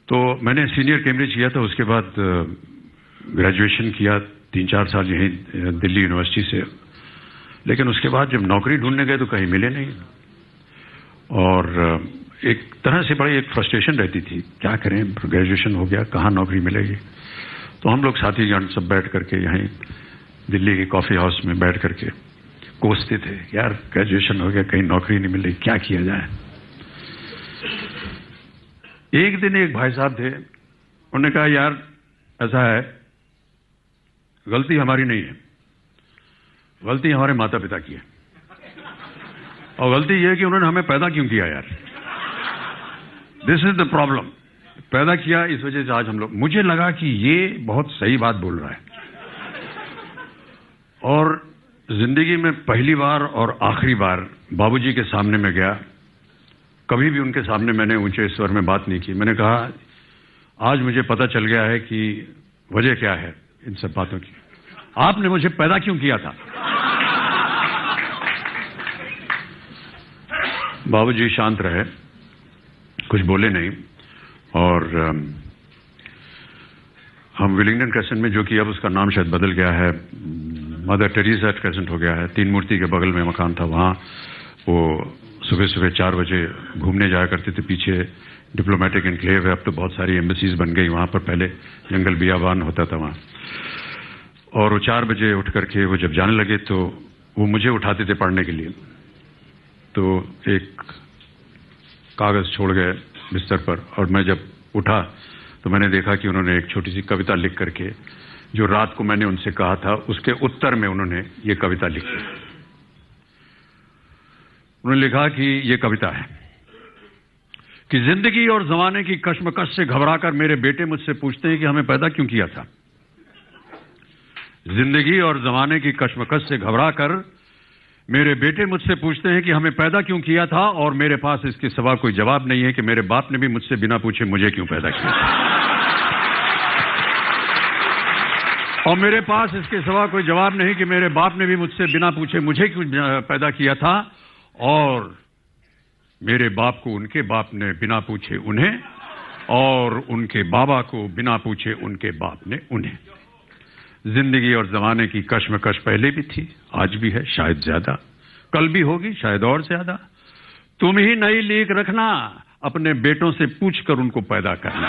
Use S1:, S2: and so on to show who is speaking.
S1: तो मैंने senior Cambridge किया था, उसके बाद ग्रेजुएशन किया 3-4 साल यहीं दिल्ली यूनिवर्सिटी से। लेकिन उसके बाद जब नौकरी ढूंढने गए तो कहीं मिले नहीं, और एक तरह से बड़ी एक फ्रस्ट्रेशन रहती थी, क्या करें, ग्रेजुएशन हो गया, कहाँ नौकरी मिलेगी। तो हम लोग साथीगण सब बैठ करके यहीं दिल्ली के कॉफी हाउस में बैठ करके कोसते थे, यार ग्रेजुएशन हो गया, कहीं नौकरी नहीं मिल रही, क्या किया जाए। एक दिन एक भाई साहब थे, उन्होंने कहा यार ऐसा है, गलती हमारी नहीं है, गलती हमारे माता पिता की है, और गलती यह है कि उन्होंने हमें पैदा क्यों किया यार, दिस इज द प्रॉब्लम। पैदा किया इस वजह से आज हम लोग। मुझे लगा कि ये बहुत सही बात बोल रहा है, और जिंदगी में पहली बार और आखिरी बार बाबूजी के सामने में गया। कभी भी उनके सामने मैंने ऊंचे स्वर में बात नहीं की। मैंने कहा आज मुझे पता चल गया है कि वजह क्या है इन सब बातों की, आपने मुझे पैदा क्यों किया था। बाबूजी शांत रहे, कुछ बोले नहीं, और हम विलिंगडन क्रेसेंट में, जो कि अब उसका नाम शायद बदल गया है, मदर टेरेसा क्रेसेंट हो गया है, 3 मूर्ति के बगल में मकान था, वहां वो सुबह सुबह 4 बजे घूमने जाया करते थे। पीछे डिप्लोमेटिक एनक्लेव है, अब तो बहुत सारी एम्बेसीज बन गई वहां पर, पहले जंगल बियाबान होता था वहां। और वो 4 बजे उठ करके वो जब जाने लगे तो वो मुझे उठाते थे पढ़ने के लिए। तो एक कागज छोड़ गए बिस्तर पर, और मैं जब उठा तो मैंने देखा कि उन्होंने एक छोटी सी कविता लिख करके, जो रात को मैंने उनसे कहा था, उसके उत्तर में उन्होंने ये कविता लिखी। उन्होंने लिखा कि ये कविता है कि जिंदगी और जमाने की कश्मकश से घबराकर मेरे बेटे मुझसे पूछते हैं कि हमें पैदा क्यों किया था। जिंदगी और जमाने की कश्मकश से घबराकर मेरे बेटे मुझसे पूछते हैं कि हमें पैदा क्यों किया था, और मेरे पास इसके सिवा कोई जवाब नहीं है कि मेरे बाप ने भी मुझसे बिना पूछे मुझे क्यों पैदा किया था। और मेरे पास इसके सिवा कोई जवाब नहीं कि मेरे बाप ने भी मुझसे बिना पूछे मुझे क्यों पैदा किया था, और मेरे बाप को उनके बाप ने बिना पूछे उन्हें, और उनके बाबा को बिना पूछे उनके बाप ने उन्हें। जिंदगी और जमाने की कश्मकश पहले भी थी, आज भी है, शायद ज्यादा, कल भी होगी, शायद और ज्यादा। तुम ही नई लीक रखना, अपने बेटों से पूछकर उनको पैदा करना।